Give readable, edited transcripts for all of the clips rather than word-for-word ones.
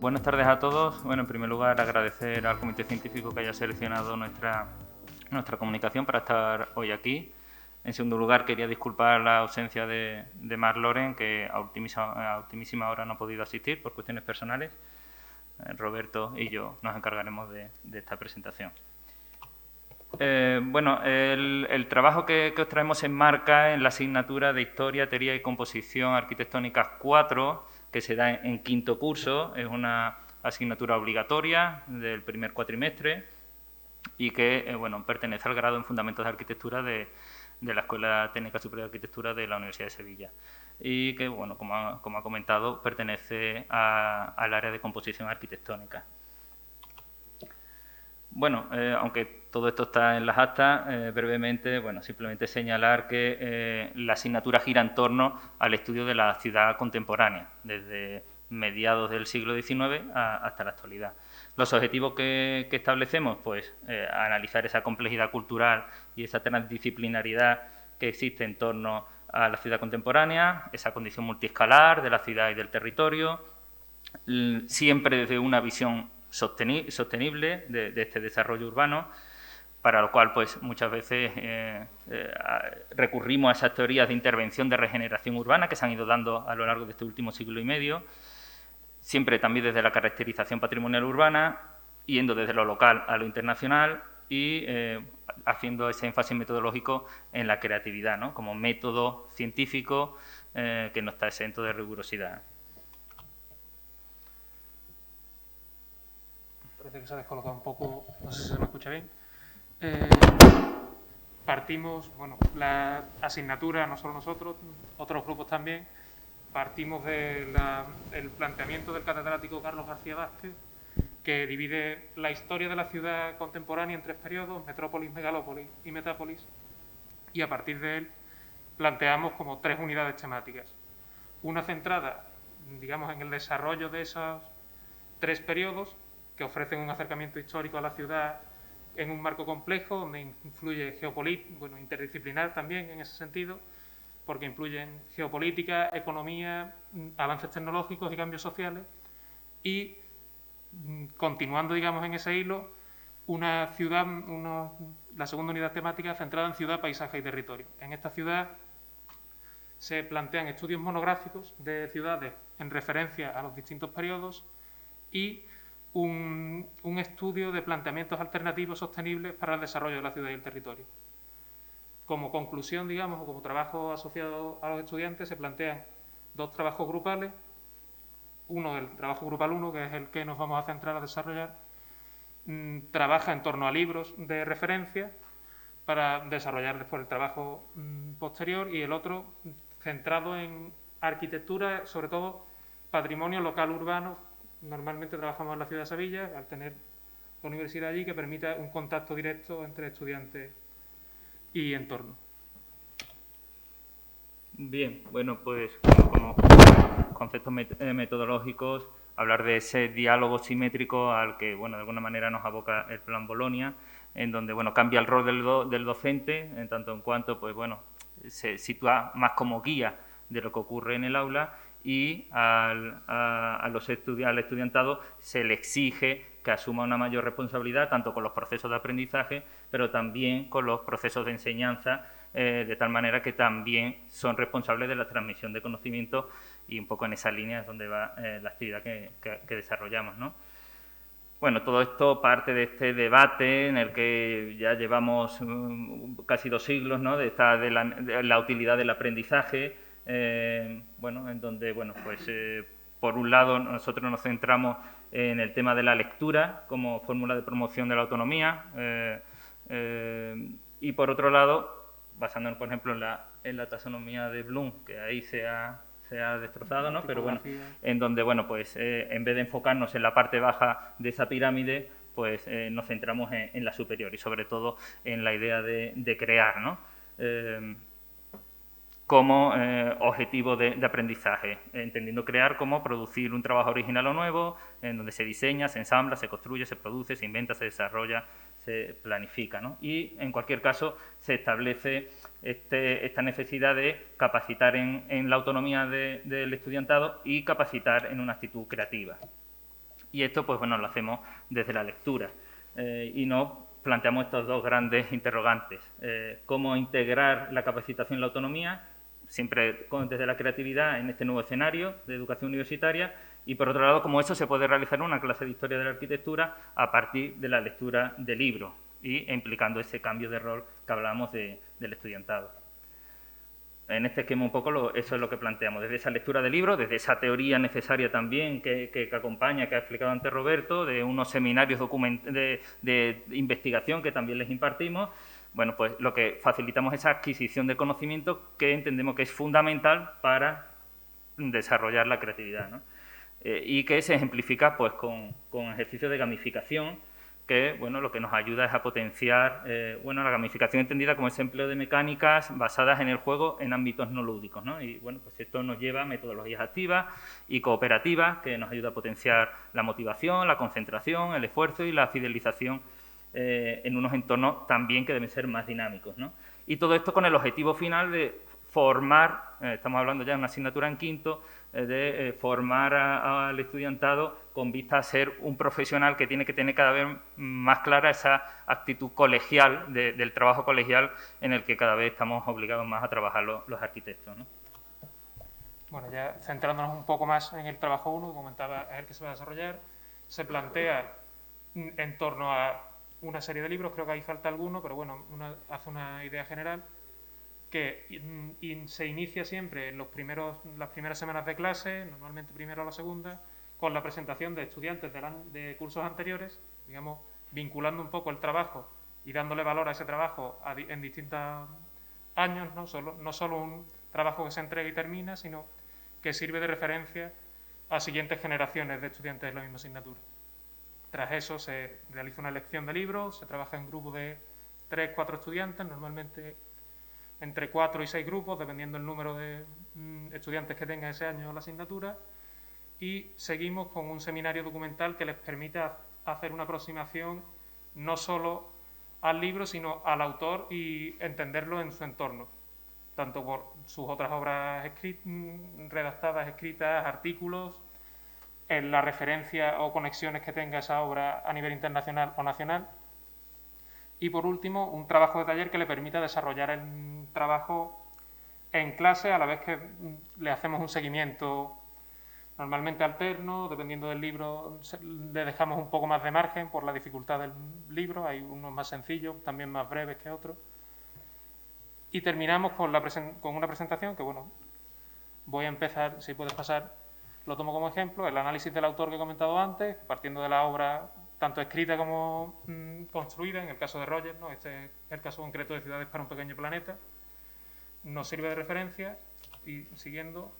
Buenas tardes a todos. Bueno, en primer lugar, agradecer al Comité Científico que haya seleccionado nuestra comunicación para estar hoy aquí. En segundo lugar, quería disculpar la ausencia de Marc Loren, que a ultimísima hora no ha podido asistir por cuestiones personales. Roberto y yo nos encargaremos de esta presentación. El trabajo que os traemos se enmarca en la asignatura de Historia, Teoría y Composición Arquitectónicas 4, que se da en quinto curso. Es una asignatura obligatoria del primer cuatrimestre y que pertenece al grado en Fundamentos de Arquitectura de la Escuela Técnica Superior de Arquitectura de la Universidad de Sevilla. Y que, bueno, como ha comentado, pertenece al área de composición arquitectónica. Bueno, aunque todo esto está en las actas, brevemente, simplemente señalar que la asignatura gira en torno al estudio de la ciudad contemporánea, desde mediados del siglo XIX hasta la actualidad. Los objetivos que establecemos, pues, analizar esa complejidad cultural y esa transdisciplinaridad que existe en torno a la ciudad contemporánea, esa condición multiescalar de la ciudad y del territorio, siempre desde una visión sostenible de este desarrollo urbano, para lo cual pues muchas veces recurrimos a esas teorías de intervención de regeneración urbana que se han ido dando a lo largo de este último siglo y medio, siempre también desde la caracterización patrimonial urbana, yendo desde lo local a lo internacional y haciendo ese énfasis metodológico en la creatividad, ¿no?, como método científico que no está exento de rigurosidad. Parece que se ha descolocado un poco, no sé si se me escucha bien. Partimos, bueno, la asignatura, no solo nosotros, otros grupos también, partimos del planteamiento del catedrático Carlos García Vázquez, que divide la historia de la ciudad contemporánea en tres periodos: metrópolis, megalópolis y metápolis, y a partir de él planteamos como tres unidades temáticas. Una centrada, digamos, en el desarrollo de esos tres periodos, que ofrecen un acercamiento histórico a la ciudad en un marco complejo, donde influye interdisciplinar también en ese sentido, porque influyen geopolítica, economía, avances tecnológicos y cambios sociales. Y continuando, digamos, en ese hilo, una ciudad, la segunda unidad temática centrada en ciudad, paisaje y territorio. En esta ciudad se plantean estudios monográficos de ciudades en referencia a los distintos periodos y un estudio de planteamientos alternativos sostenibles para el desarrollo de la ciudad y el territorio. Como conclusión, digamos, o como trabajo asociado a los estudiantes, se plantean dos trabajos grupales. Uno, el trabajo grupal 1, que es el que nos vamos a centrar a desarrollar, trabaja en torno a libros de referencia para desarrollar después el trabajo posterior, y el otro centrado en arquitectura, sobre todo patrimonio local urbano. Normalmente trabajamos en la ciudad de Sevilla, al tener la universidad allí, que permita un contacto directo entre estudiantes y entorno. Bien, bueno, pues como conceptos metodológicos, hablar de ese diálogo simétrico al que, bueno, de alguna manera nos aboca el Plan Bolonia, en donde, bueno, cambia el rol del docente, en tanto en cuanto, pues, bueno, se sitúa más como guía de lo que ocurre en el aula, y al estudiantado se le exige que asuma una mayor responsabilidad tanto con los procesos de aprendizaje, pero también con los procesos de enseñanza, de tal manera que también son responsables de la transmisión de conocimiento, y un poco en esa línea es donde va la actividad que desarrollamos, ¿no? Bueno, todo esto parte de este debate en el que ya llevamos casi 2 siglos, ¿no?, de la utilidad del aprendizaje, en donde, por un lado, nosotros nos centramos en el tema de la lectura como fórmula de promoción de la autonomía, y por otro lado, basándonos, por ejemplo, en la taxonomía de Bloom, que ahí se ha destrozado, ¿no?, pero bueno, en donde, en vez de enfocarnos en la parte baja de esa pirámide, pues nos centramos en la superior, y sobre todo en la idea de crear, ¿no?, como objetivo de aprendizaje, entendiendo crear como producir un trabajo original o nuevo, en donde se diseña, se ensambla, se construye, se produce, se inventa, se desarrolla, se planifica, ¿no? Y, en cualquier caso, se establece esta necesidad de capacitar en la autonomía del estudiantado y capacitar en una actitud creativa. Y esto, pues bueno, lo hacemos desde la lectura y nos planteamos estos dos grandes interrogantes. ¿Cómo integrar la capacitación y la autonomía, siempre desde la creatividad, en este nuevo escenario de educación universitaria? Y, por otro lado, cómo eso se puede realizar en una clase de historia de la arquitectura a partir de la lectura de libros y implicando ese cambio de rol que hablábamos del estudiantado. En este esquema un poco eso es lo que planteamos, desde esa lectura de libros, desde esa teoría necesaria también que acompaña, que ha explicado antes Roberto, de unos seminarios de investigación que también les impartimos. Bueno, pues lo que facilitamos es esa adquisición de conocimiento que entendemos que es fundamental para desarrollar la creatividad, ¿no? Y que se ejemplifica pues con ejercicios de gamificación, que bueno, lo que nos ayuda es a potenciar bueno, la gamificación entendida como ese empleo de mecánicas basadas en el juego en ámbitos no lúdicos, ¿no? Y bueno, pues esto nos lleva a metodologías activas y cooperativas que nos ayuda a potenciar la motivación, la concentración, el esfuerzo y la fidelización en unos entornos también que deben ser más dinámicos, ¿no? Y todo esto con el objetivo final de formar, estamos hablando ya de una asignatura en quinto, de formar al estudiantado con vista a ser un profesional que tiene que tener cada vez más clara esa actitud colegial, del trabajo colegial en el que cada vez estamos obligados más a trabajar los arquitectos, ¿no? Bueno, ya centrándonos un poco más en el trabajo 1, que comentaba, es el que se va a desarrollar, se plantea en torno a una serie de libros, creo que ahí falta alguno, pero bueno, hace una idea general, que se inicia siempre en las primeras semanas de clase, normalmente primero o la segunda, con la presentación de estudiantes de cursos anteriores, digamos, vinculando un poco el trabajo y dándole valor a ese trabajo en distintos años, no solo un trabajo que se entrega y termina, sino que sirve de referencia a siguientes generaciones de estudiantes de la misma asignatura. Tras eso se realiza una elección de libros, se trabaja en grupos de 3-4 estudiantes, normalmente entre 4 y 6 grupos, dependiendo del número de estudiantes que tenga ese año la asignatura, y seguimos con un seminario documental que les permita hacer una aproximación no solo al libro, sino al autor y entenderlo en su entorno, tanto por sus otras obras redactadas, escritas, artículos, en la referencia o conexiones que tenga esa obra a nivel internacional o nacional. Y por último, un trabajo de taller que le permita desarrollar el trabajo en clase a la vez que le hacemos un seguimiento normalmente alterno, dependiendo del libro le dejamos un poco más de margen por la dificultad del libro, hay unos más sencillos, también más breves que otros. Y terminamos con una presentación que, bueno, voy a empezar, si puedes pasar, lo tomo como ejemplo, el análisis del autor que he comentado antes, partiendo de la obra tanto escrita como construida, en el caso de Rogers, ¿no? Este es el caso concreto de Ciudades para un pequeño planeta, nos sirve de referencia y siguiendo,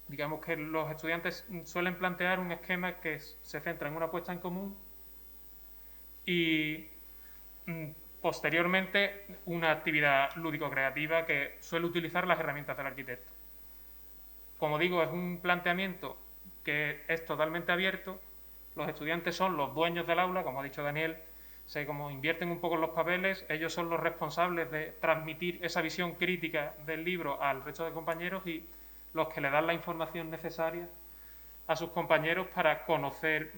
digamos que los estudiantes suelen plantear un esquema que se centra en una puesta en común y posteriormente una actividad lúdico-creativa que suele utilizar las herramientas del arquitecto. Como digo, es un planteamiento que es totalmente abierto. Los estudiantes son los dueños del aula, como ha dicho Daniel, como invierten un poco en los papeles, ellos son los responsables de transmitir esa visión crítica del libro al resto de compañeros y los que le dan la información necesaria a sus compañeros para conocer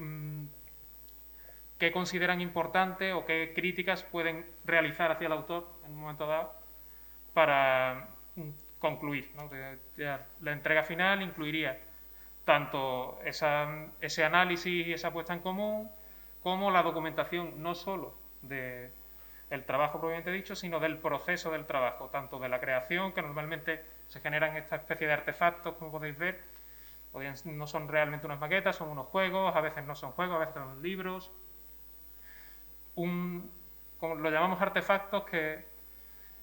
qué consideran importante o qué críticas pueden realizar hacia el autor en un momento dado para concluir, ¿no? La entrega final incluiría tanto ese análisis y esa puesta en común como la documentación no solo del trabajo propiamente dicho, sino del proceso del trabajo, tanto de la creación, que normalmente se generan esta especie de artefactos, como podéis ver, no son realmente unas maquetas, son unos juegos, a veces no son juegos, a veces son libros, como lo llamamos artefactos, que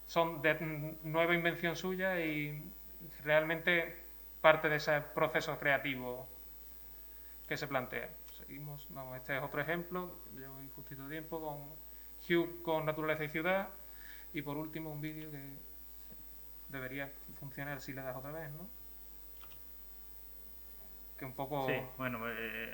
son de nueva invención suya y realmente parte de ese proceso creativo que se plantea. Seguimos, vamos, este es otro ejemplo, llevo justito tiempo con Hugh con Naturaleza y Ciudad, y por último un vídeo que debería funcionar si le das otra vez, ¿no? Que un poco... Sí, bueno,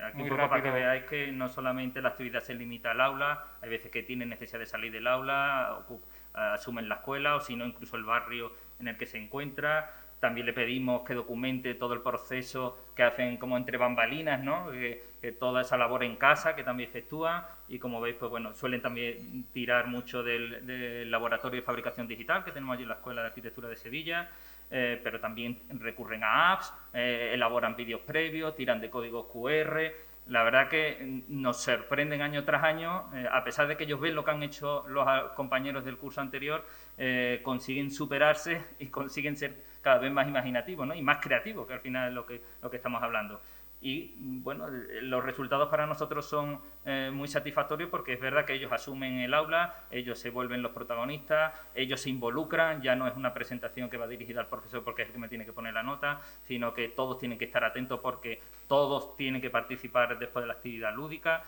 aquí un poco para que veáis que no solamente la actividad se limita al aula, hay veces que tienen necesidad de salir del aula, asumen la escuela o si no incluso el barrio en el que se encuentra, también le pedimos que documente todo el proceso que hacen como entre bambalinas, ¿no? Que toda esa labor en casa que también efectúan, y como veis, pues bueno, suelen también tirar mucho del laboratorio de fabricación digital que tenemos allí en la Escuela de Arquitectura de Sevilla, pero también recurren a apps, elaboran vídeos previos, tiran de códigos QR. La verdad que nos sorprenden año tras año, a pesar de que ellos ven lo que han hecho los compañeros del curso anterior, consiguen superarse y consiguen ser cada vez más imaginativos, ¿no? Y más creativos, que al final es lo que estamos hablando. Y bueno, los resultados para nosotros son muy satisfactorios, porque es verdad que ellos asumen el aula, ellos se vuelven los protagonistas, ellos se involucran, ya no es una presentación que va dirigida al profesor porque es el que me tiene que poner la nota, sino que todos tienen que estar atentos porque todos tienen que participar después de la actividad lúdica.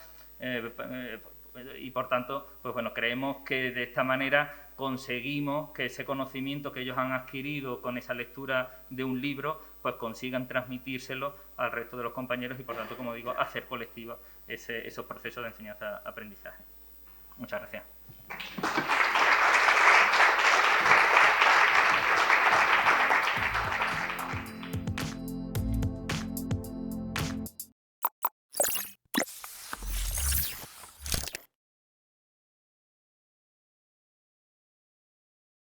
Y por tanto, pues bueno, creemos que de esta manera conseguimos que ese conocimiento que ellos han adquirido con esa lectura de un libro, pues consigan transmitírselo al resto de los compañeros y por tanto, como digo, hacer colectivos esos procesos de enseñanza-aprendizaje. Muchas gracias.